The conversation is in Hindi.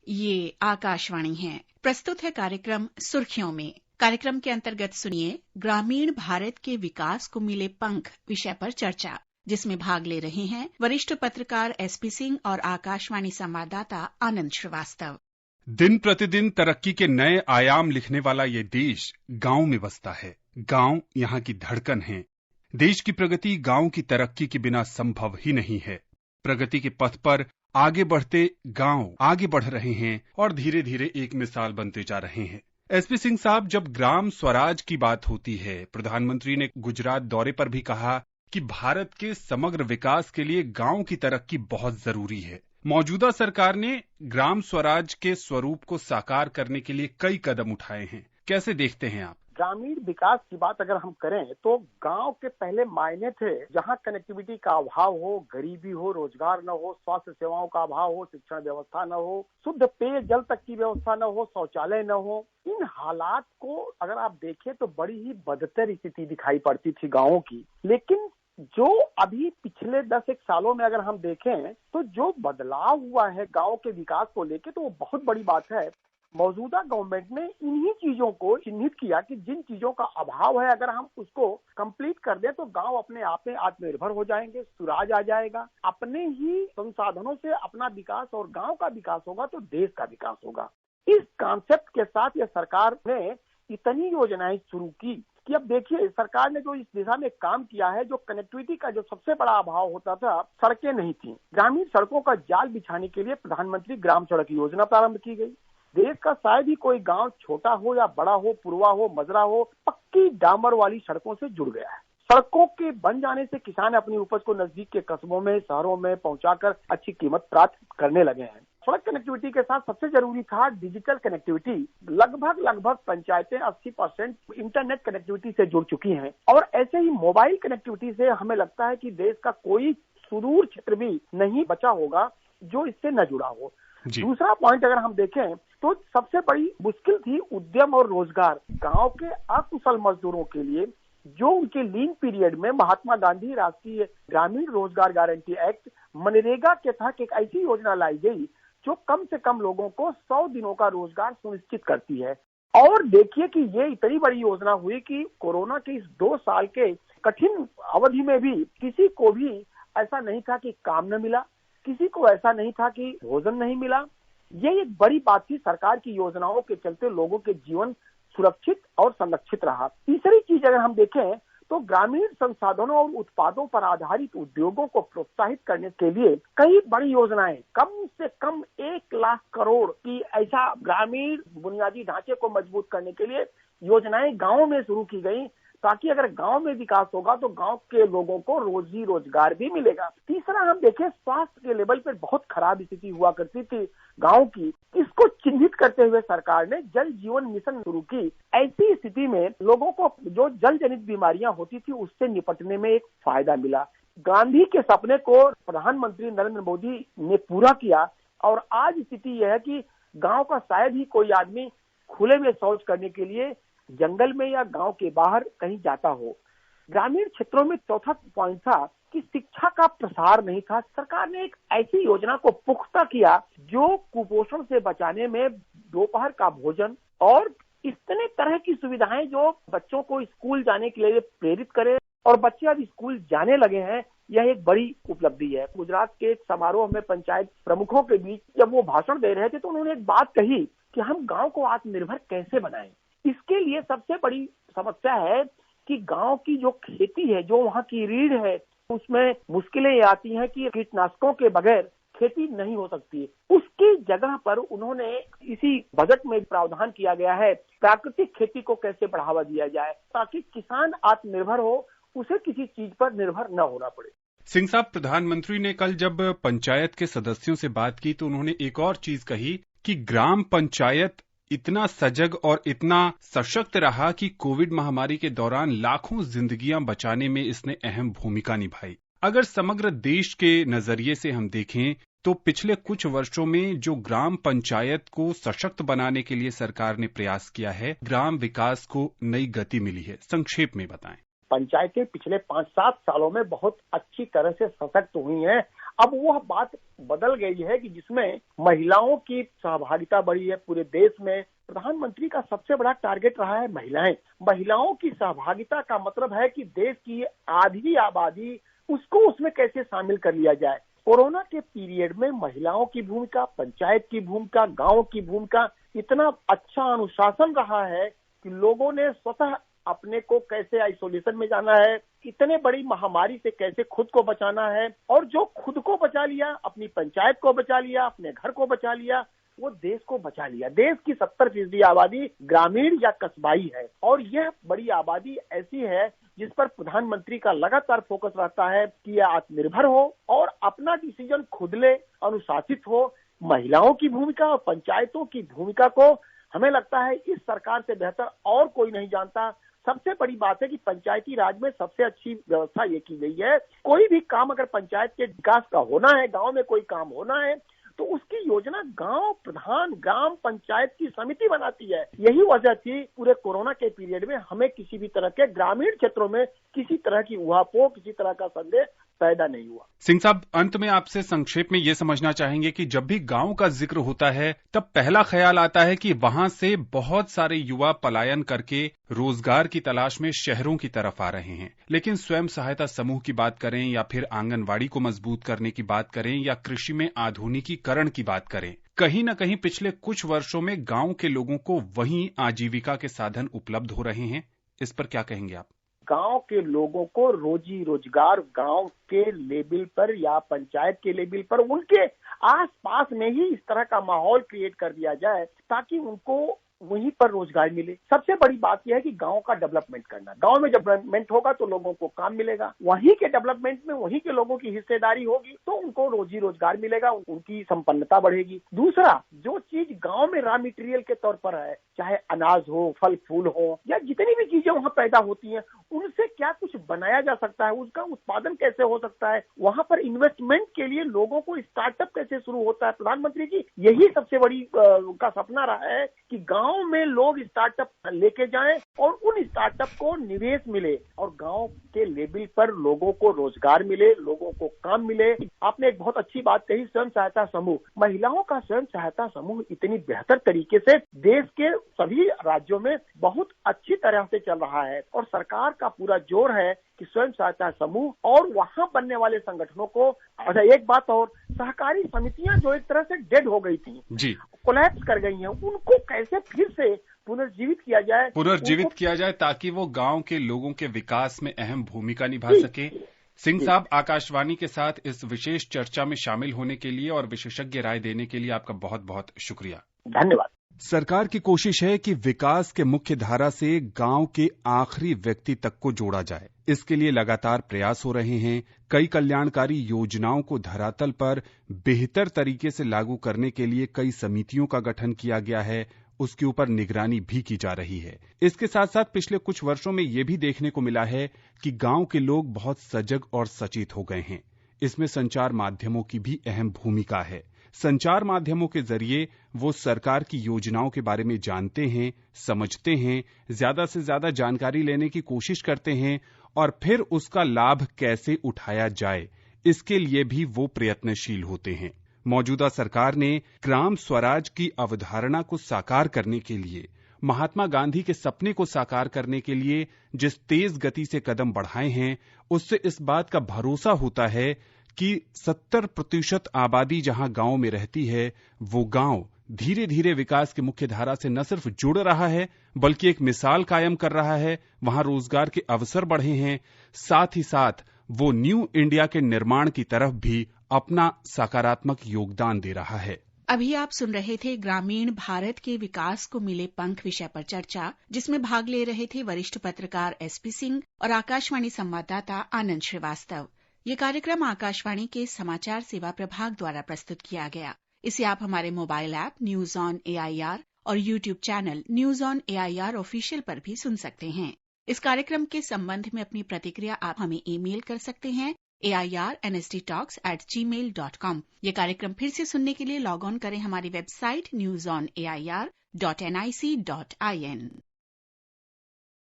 ये आकाशवाणी है। प्रस्तुत है कार्यक्रम सुर्खियों में। कार्यक्रम के अंतर्गत सुनिए ग्रामीण भारत के विकास को मिले पंख विषय पर चर्चा, जिसमें भाग ले रहे हैं वरिष्ठ पत्रकार एसपी सिंह और आकाशवाणी संवाददाता आनंद श्रीवास्तव। दिन प्रतिदिन तरक्की के नए आयाम लिखने वाला ये देश गांव में बसता है। गांव यहाँ की धड़कन है। देश की प्रगति गांव की तरक्की के बिना संभव ही नहीं है। प्रगति के पथ पर आगे बढ़ते गांव आगे बढ़ रहे हैं और धीरे धीरे एक मिसाल बनते जा रहे हैं। एसपी सिंह साहब, जब ग्राम स्वराज की बात होती है, प्रधानमंत्री ने गुजरात दौरे पर भी कहा कि भारत के समग्र विकास के लिए गांव की तरक्की बहुत जरूरी है। मौजूदा सरकार ने ग्राम स्वराज के स्वरूप को साकार करने के लिए कई कदम उठाए हैं। कैसे देखते हैं आप? ग्रामीण विकास की बात अगर हम करें तो गांव के पहले मायने थे जहां कनेक्टिविटी का अभाव हो, गरीबी हो, रोजगार न हो, स्वास्थ्य सेवाओं का अभाव हो, शिक्षण व्यवस्था न हो, शुद्ध पेय जल तक की व्यवस्था न हो, शौचालय न हो। इन हालात को अगर आप देखें तो बड़ी ही बदतर स्थिति दिखाई पड़ती थी गाँवों की। लेकिन जो अभी पिछले 10 सालों में अगर हम देखें तो जो बदलाव हुआ है गांव के विकास को लेके, तो वो बहुत बड़ी बात है। मौजूदा गवर्नमेंट ने इन्हीं चीजों को चिन्हित किया कि जिन चीजों का अभाव है, अगर हम उसको कंप्लीट कर दें तो गांव अपने आप में आत्मनिर्भर हो जाएंगे, सुराज आ जाएगा। अपने ही संसाधनों से अपना विकास और गांव का विकास होगा तो देश का विकास होगा। इस कॉन्सेप्ट के साथ ये सरकार ने इतनी योजनाएं शुरू की कि अब देखिए सरकार ने जो इस दिशा में काम किया है, जो कनेक्टिविटी का जो सबसे बड़ा अभाव होता था, सड़कें नहीं थी। ग्रामीण सड़कों का जाल बिछाने के लिए प्रधानमंत्री ग्राम सड़क योजना प्रारंभ की गई। देश का शायद ही कोई गांव छोटा हो या बड़ा हो, पुरवा हो, मजरा हो, पक्की डामर वाली सड़कों से जुड़ गया है। सड़कों के बन जाने से किसान अपनी उपज को नजदीक के कस्बों में, शहरों में पहुंचाकर अच्छी कीमत प्राप्त करने लगे हैं। सड़क कनेक्टिविटी के साथ सबसे जरूरी था डिजिटल कनेक्टिविटी। लगभग पंचायतें 80% इंटरनेट कनेक्टिविटी से जुड़ चुकी हैं और ऐसे ही मोबाइल कनेक्टिविटी से हमें लगता है कि देश का कोई सुदूर क्षेत्र भी नहीं बचा होगा जो इससे न जुड़ा हो। दूसरा पॉइंट अगर हम देखें तो सबसे बड़ी मुश्किल थी उद्यम और रोजगार। गांव के अकुशल मजदूरों के लिए जो उनके लीन पीरियड में महात्मा गांधी राष्ट्रीय ग्रामीण रोजगार गारंटी एक्ट मनरेगा के तहत एक ऐसी योजना लाई गई जो कम से कम लोगों को 100 दिनों का रोजगार सुनिश्चित करती है। और देखिए कि ये इतनी बड़ी योजना हुई कि कोरोना के इस 2 साल के कठिन अवधि में भी किसी को भी ऐसा नहीं था कि काम न मिला, किसी को ऐसा नहीं था कि भोजन नहीं मिला। ये एक बड़ी बात थी। सरकार की योजनाओं के चलते लोगों के जीवन सुरक्षित और संरक्षित रहा। तीसरी चीज अगर हम देखें तो ग्रामीण संसाधनों और उत्पादों पर आधारित उद्योगों को प्रोत्साहित करने के लिए कई बड़ी योजनाएं, कम से कम 1 लाख करोड़ की ऐसा ग्रामीण बुनियादी ढांचे को मजबूत करने के लिए योजनाएं गाँव में शुरू की गई, ताकि अगर गांव में विकास होगा तो गांव के लोगों को रोजी रोजगार भी मिलेगा। तीसरा हम देखें, स्वास्थ्य के लेवल पर बहुत खराब स्थिति हुआ करती थी गांव की। इसको चिन्हित करते हुए सरकार ने जल जीवन मिशन शुरू की। ऐसी स्थिति में लोगों को जो जल जनित बीमारियां होती थी उससे निपटने में एक फायदा मिला। गांधी के सपने को प्रधानमंत्री नरेंद्र मोदी ने पूरा किया और आज स्थिति यह है कि गाँव का शायद ही कोई आदमी खुले में शौच करने के लिए जंगल में या गांव के बाहर कहीं जाता हो। ग्रामीण क्षेत्रों में चौथा पॉइंट था कि शिक्षा का प्रसार नहीं था। सरकार ने एक ऐसी योजना को पुख्ता किया जो कुपोषण से बचाने में दोपहर का भोजन और इतने तरह की सुविधाएं जो बच्चों को स्कूल जाने के लिए प्रेरित करे, और बच्चे अब स्कूल जाने लगे हैं, यह एक बड़ी उपलब्धि है। गुजरात के एक समारोह में पंचायत प्रमुखों के बीच जब वो भाषण दे रहे थे तो उन्होंने एक बात कही कि हम गाँव को आत्मनिर्भर कैसे बनाएं। इसके लिए सबसे बड़ी समस्या है कि गांव की जो खेती है, जो वहां की रीढ़ है, उसमें मुश्किलें ये आती हैं कि कीटनाशकों के बगैर खेती नहीं हो सकती। उसकी जगह पर उन्होंने इसी बजट में प्रावधान किया गया है प्राकृतिक खेती को कैसे बढ़ावा दिया जाए ताकि किसान आत्मनिर्भर हो, उसे किसी चीज पर निर्भर न होना पड़े। सिंह साहब, प्रधानमंत्री ने कल जब पंचायत के सदस्यों से बात की तो उन्होंने एक और चीज कही कि ग्राम पंचायत इतना सजग और इतना सशक्त रहा कि कोविड महामारी के दौरान लाखों जिंदगियां बचाने में इसने अहम भूमिका निभाई। अगर समग्र देश के नजरिए से हम देखें तो पिछले कुछ वर्षों में जो ग्राम पंचायत को सशक्त बनाने के लिए सरकार ने प्रयास किया है, ग्राम विकास को नई गति मिली है। संक्षेप में बताएं। पंचायतें पिछले 5-7 सालों में बहुत अच्छी तरह से सशक्त हुई हैं। अब वह बात बदल गई है कि जिसमें महिलाओं की सहभागिता बढ़ी है पूरे देश में। प्रधानमंत्री का सबसे बड़ा टारगेट रहा है महिलाएं। महिलाओं की सहभागिता का मतलब है कि देश की आधी आबादी उसको उसमें कैसे शामिल कर लिया जाए। कोरोना के पीरियड में महिलाओं की भूमिका, पंचायत की भूमिका, गांव की भूमिका, इतना अच्छा अनुशासन रहा है कि लोगों ने स्वतः अपने को कैसे आइसोलेशन में जाना है, इतने बड़ी महामारी से कैसे खुद को बचाना है, और जो खुद को बचा लिया, अपनी पंचायत को बचा लिया, अपने घर को बचा लिया, वो देश को बचा लिया। देश की 70% आबादी ग्रामीण या कस्बाई है, और यह बड़ी आबादी ऐसी है जिस पर प्रधानमंत्री का लगातार फोकस रहता है कि यह आत्मनिर्भर हो और अपना डिसीजन खुद ले, अनुशासित हो। महिलाओं की भूमिका और पंचायतों की भूमिका को हमें लगता है इस सरकार से बेहतर और कोई नहीं जानता। सबसे बड़ी बात है कि पंचायती राज में सबसे अच्छी व्यवस्था ये की गई है, कोई भी काम अगर पंचायत के विकास का होना है, गांव में कोई काम होना है, तो उसकी योजना गांव प्रधान, ग्राम पंचायत की समिति बनाती है। यही वजह थी पूरे कोरोना के पीरियड में हमें किसी भी तरह के ग्रामीण क्षेत्रों में किसी तरह की उहापोह, किसी तरह का संदेह पैदा नहीं हुआ। सिंह साहब, अंत में आपसे संक्षेप में ये समझना चाहेंगे कि जब भी गांव का जिक्र होता है तब पहला ख्याल आता है कि वहां से बहुत सारे युवा पलायन करके रोजगार की तलाश में शहरों की तरफ आ रहे हैं। लेकिन स्वयं सहायता समूह की बात करें या फिर आंगनवाड़ी को मजबूत करने की बात करें या कृषि में आधुनिकीकरण की बात करें, कहीं न कहीं पिछले कुछ वर्षों में गांव के लोगों को वहीं आजीविका के साधन उपलब्ध हो रहे हैं। इस पर क्या कहेंगे आप? गांव के लोगों को रोजी रोजगार गांव के लेवल पर या पंचायत के लेवल पर उनके आसपास में ही इस तरह का माहौल क्रिएट कर दिया जाए ताकि उनको वहीं पर रोजगार मिले। सबसे बड़ी बात यह है कि गांव का डेवलपमेंट करना। गांव में डेवलपमेंट होगा तो लोगों को काम मिलेगा, वहीं के डेवलपमेंट में वहीं के लोगों की हिस्सेदारी होगी तो उनको रोजी रोजगार मिलेगा, उनकी संपन्नता बढ़ेगी। दूसरा, जो चीज गांव में रॉ मटेरियल के तौर पर है, चाहे अनाज हो, फल फूल हो, या जितनी भी चीजें वहाँ पैदा होती हैं, उनसे क्या कुछ बनाया जा सकता है, उसका उत्पादन कैसे हो सकता है, वहाँ पर इन्वेस्टमेंट के लिए लोगों को स्टार्टअप कैसे शुरू होता है। प्रधानमंत्री जी यही सबसे बड़ी का सपना रहा है कि गांव में लोग स्टार्टअप लेके जाएं और उन स्टार्टअप को निवेश मिले और गांव के लेवल पर लोगों को रोजगार मिले, लोगों को काम मिले। आपने एक बहुत अच्छी बात कही, स्वयं सहायता समूह। महिलाओं का स्वयं सहायता समूह इतनी बेहतर तरीके से देश के सभी राज्यों में बहुत अच्छी तरह से चल रहा है और सरकार का पूरा जोर है कि स्वयं सहायता समूह और वहां बनने वाले संगठनों को। अच्छा, एक बात और, सहकारी समितियां जो एक तरह से डेड हो गई थी जी, कोलैप्स कर गई हैं, उनको कैसे फिर से पुनर्जीवित किया जाए ताकि वो गांव के लोगों के विकास में अहम भूमिका निभा सके। सिंह साहब, आकाशवाणी के साथ इस विशेष चर्चा में शामिल होने के लिए और विशेषज्ञ राय देने के लिए आपका बहुत बहुत शुक्रिया। धन्यवाद। सरकार की कोशिश है कि विकास के मुख्य धारा से गांव के आखिरी व्यक्ति तक को जोड़ा जाए। इसके लिए लगातार प्रयास हो रहे हैं। कई कल्याणकारी योजनाओं को धरातल पर बेहतर तरीके से लागू करने के लिए कई समितियों का गठन किया गया है, उसके ऊपर निगरानी भी की जा रही है। इसके साथ साथ पिछले कुछ वर्षों में ये भी देखने को मिला है कि गांव के लोग बहुत सजग और सचेत हो गए हैं। इसमें संचार माध्यमों की भी अहम भूमिका है। संचार माध्यमों के जरिए वो सरकार की योजनाओं के बारे में जानते हैं, समझते हैं, ज्यादा से ज्यादा जानकारी लेने की कोशिश करते हैं और फिर उसका लाभ कैसे उठाया जाए, इसके लिए भी वो प्रयत्नशील होते हैं। मौजूदा सरकार ने ग्राम स्वराज की अवधारणा को साकार करने के लिए, महात्मा गांधी के सपने को साकार करने के लिए जिस तेज गति से कदम बढ़ाए हैं, उससे इस बात का भरोसा होता है कि 70% आबादी जहां गांव में रहती है, वो गांव धीरे धीरे विकास की मुख्य धारा से न सिर्फ जुड़ रहा है बल्कि एक मिसाल कायम कर रहा है। वहां रोजगार के अवसर बढ़े हैं, साथ ही साथ वो न्यू इंडिया के निर्माण की तरफ भी अपना सकारात्मक योगदान दे रहा है। अभी आप सुन रहे थे ग्रामीण भारत के विकास को मिले पंख विषय पर चर्चा, जिसमें भाग ले रहे थे वरिष्ठ पत्रकार SP सिंह और आकाशवाणी संवाददाता आनंद श्रीवास्तव। ये कार्यक्रम आकाशवाणी के समाचार सेवा प्रभाग द्वारा प्रस्तुत किया गया। इसे आप हमारे mobile app news on AIR और YouTube channel news on AIR official पर भी सुन सकते हैं। इस कार्यक्रम के संबंध में अपनी प्रतिक्रिया आप हमें ईमेल कर सकते हैं airnsttalks@gmail.com। ये कार्यक्रम फिर से सुनने के लिए लॉग ऑन करें हमारी वेबसाइट newsonair.nic.in।